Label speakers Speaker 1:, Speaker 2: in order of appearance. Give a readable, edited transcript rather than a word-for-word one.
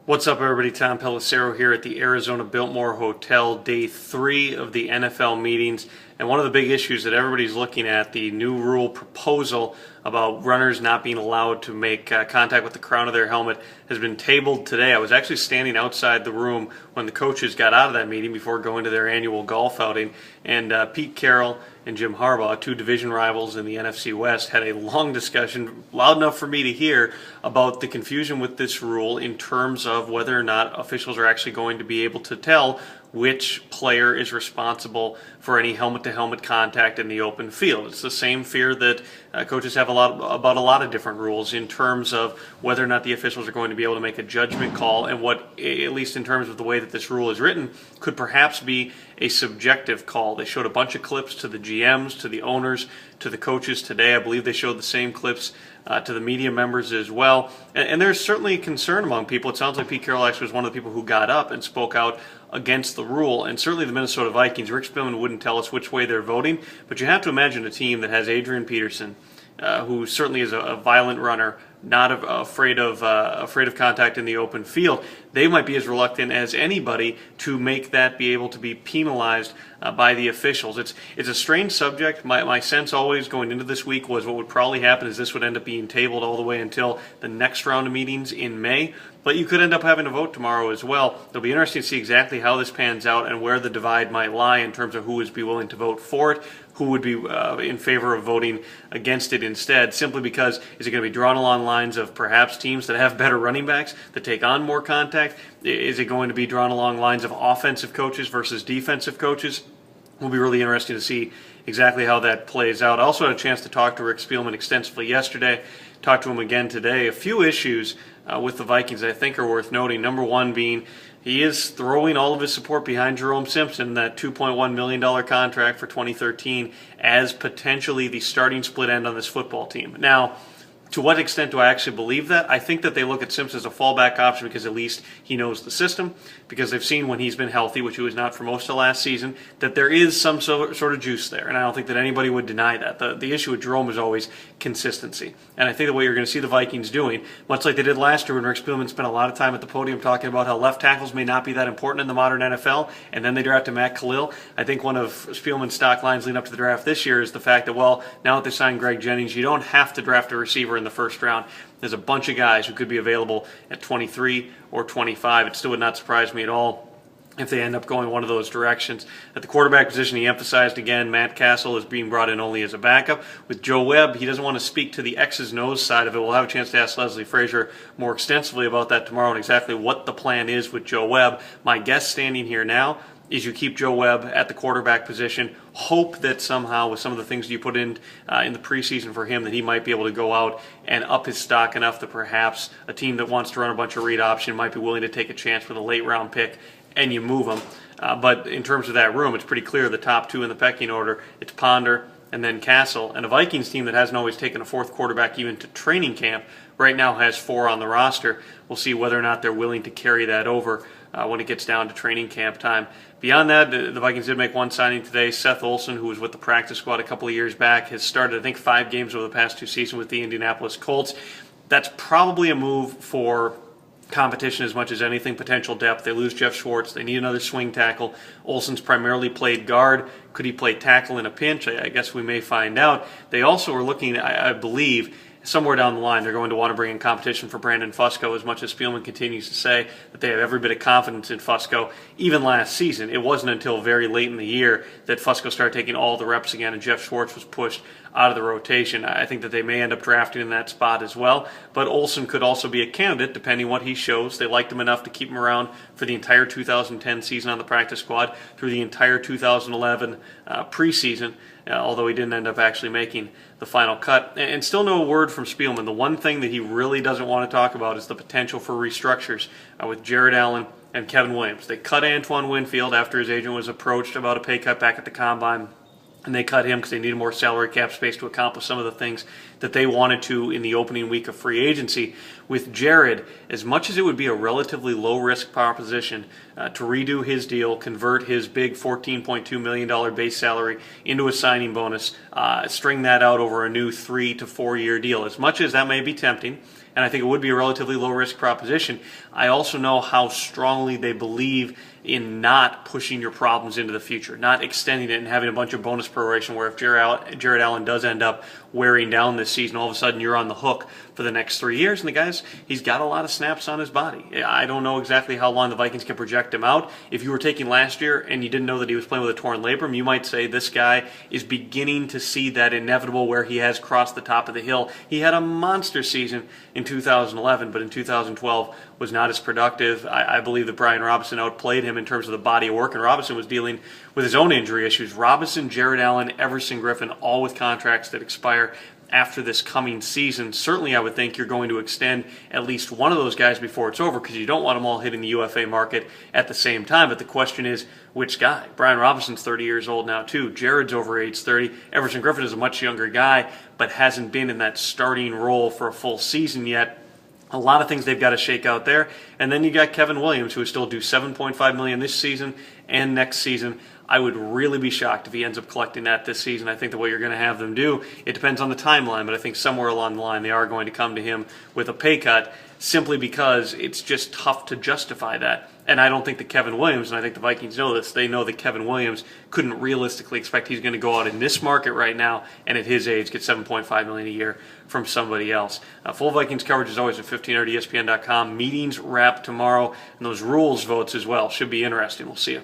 Speaker 1: What's up, everybody? Tom Pelissero here at the Arizona Biltmore Hotel, day 3 of the NFL meetings. And one of the big issues that everybody's looking at, the new rule proposal about runners not being allowed to make contact with the crown of their helmet, has been tabled today. I was actually standing outside the room when the coaches got out of that meeting before going to their annual golf outing. And Pete Carroll and Jim Harbaugh, two division rivals in the NFC West, had a long discussion, loud enough for me to hear, about the confusion with this rule in terms of whether or not officials are actually going to be able to tell which player is responsible for any helmet-to-helmet contact in the open field. It's the same fear that coaches have about a lot of different rules in terms of whether or not the officials are going to be able to make a judgment call, and what, at least in terms of the way that this rule is written, could perhaps be a subjective call. They showed a bunch of clips to the GMs, to the owners, to the coaches today. I believe they showed the same clips to the media members as well. And there's certainly concern among people. It sounds like Pete Carroll actually was one of the people who got up and spoke out against the rule. And certainly the Minnesota Vikings, Rick Spielman wouldn't tell us which way they're voting, but you have to imagine a team that has Adrian Peterson, who certainly is a violent runner, not afraid of contact in the open field. They might be as reluctant as anybody to make that be able to be penalized by the officials. It's a strange subject. My sense always going into this week was what would probably happen is this would end up being tabled all the way until the next round of meetings in May. But you could end up having a vote tomorrow as well. It'll be interesting to see exactly how this pans out and where the divide might lie in terms of who would be willing to vote for it, who would be in favor of voting against it instead, simply because is it going to be drawn along lines of perhaps teams that have better running backs that take on more contact? Is it going to be drawn along lines of offensive coaches versus defensive coaches? It will be really interesting to see exactly how that plays out. I also had a chance to talk to Rick Spielman extensively yesterday, talked to him again today. A few issues with the Vikings I think are worth noting. Number one being he is throwing all of his support behind Jerome Simpson, that $2.1 million contract for 2013, as potentially the starting split end on this football team. Now, to what extent do I actually believe that? I think that they look at Simpson as a fallback option because at least he knows the system, because they've seen when he's been healthy, which he was not for most of last season, that there is some sort of juice there, and I don't think that anybody would deny that. The issue with Jerome is always consistency, and I think that what you're going to see the Vikings doing, much like they did last year when Rick Spielman spent a lot of time at the podium talking about how left tackles may not be that important in the modern NFL, and then they drafted Matt Khalil. I think one of Spielman's stock lines leading up to the draft this year is the fact that, well, now that they signed Greg Jennings, you don't have to draft a receiver in the first round. There's a bunch of guys who could be available at 23 or 25. It still would not surprise me at all if they end up going one of those directions. At the quarterback position, he emphasized again Matt Castle is being brought in only as a backup. With Joe Webb, he doesn't want to speak to the X's and O's side of it. We'll have a chance to ask Leslie Frazier more extensively about that tomorrow and exactly what the plan is with Joe Webb. My guess standing here now is you keep Joe Webb at the quarterback position, hope that somehow with some of the things you put in the preseason for him that he might be able to go out and up his stock enough that perhaps a team that wants to run a bunch of read option might be willing to take a chance with a late round pick and you move him. But in terms of that room, it's pretty clear the top two in the pecking order, it's Ponder and then Castle. And a Vikings team that hasn't always taken a fourth quarterback even to training camp right now has 4 on the roster. We'll see whether or not they're willing to carry that over when it gets down to training camp time. Beyond that, the Vikings did make one signing today. Seth Olson, who was with the practice squad a couple of years back, has started, I think, 5 games over the past 2 seasons with the Indianapolis Colts. That's probably a move for competition as much as anything, potential depth. They lose Jeff Schwartz. They need another swing tackle. Olson's primarily played guard. Could he play tackle in a pinch? I guess we may find out. They also are looking, I believe, somewhere down the line, they're going to want to bring in competition for Brandon Fusco, as much as Spielman continues to say that they have every bit of confidence in Fusco. Even last season, it wasn't until very late in the year that Fusco started taking all the reps again and Jeff Schwartz was pushed out of the rotation. I think that they may end up drafting in that spot as well, but Olson could also be a candidate depending what he shows. They liked him enough to keep him around for the entire 2010 season on the practice squad, through the entire 2011 preseason, although he didn't end up actually making the final cut. And still no word from Spielman. The one thing that he really doesn't want to talk about is the potential for restructures with Jared Allen and Kevin Williams. They cut Antoine Winfield after his agent was approached about a pay cut back at the Combine, and they cut him because they needed more salary cap space to accomplish some of the things that they wanted to in the opening week of free agency. With Jared, as much as it would be a relatively low-risk proposition to redo his deal, convert his big $14.2 million base salary into a signing bonus, string that out over a new 3 to 4 year deal, as much as that may be tempting, and I think it would be a relatively low-risk proposition. I also know how strongly they believe in not pushing your problems into the future, not extending it and having a bunch of bonus proration where if Jared Allen does end up wearing down this season, all of a sudden you're on the hook for the next 3 years. And the guy's, he's got a lot of snaps on his body. I don't know exactly how long the Vikings can project him out. If you were taking last year and you didn't know that he was playing with a torn labrum, you might say this guy is beginning to see that inevitable where he has crossed the top of the hill. He had a monster season in 2011, but in 2012 was not as productive. I believe that Brian Robinson outplayed him in terms of the body of work, and Robinson was dealing with his own injury issues. Robinson, Jared Allen, Everson Griffin, all with contracts that expire after this coming season. Certainly I would think you're going to extend at least one of those guys before it's over because you don't want them all hitting the UFA market at the same time. But the question is, which guy? Brian Robinson's 30 years old now too. Jared's over age 30. Everson Griffin is a much younger guy but hasn't been in that starting role for a full season yet. A lot of things they've got to shake out there. And then you got Kevin Williams, who is still due $7.5 million this season and next season. I would really be shocked if he ends up collecting that this season. I think the way you're going to have them do, it depends on the timeline, but I think somewhere along the line they are going to come to him with a pay cut simply because it's just tough to justify that. And I don't think that Kevin Williams, and I think the Vikings know this, they know that Kevin Williams couldn't realistically expect he's going to go out in this market right now and at his age get $7.5 million a year from somebody else. Full Vikings coverage is always at 1500ESPN.com. Meetings wrap tomorrow, and those rules votes as well should be interesting. We'll see you.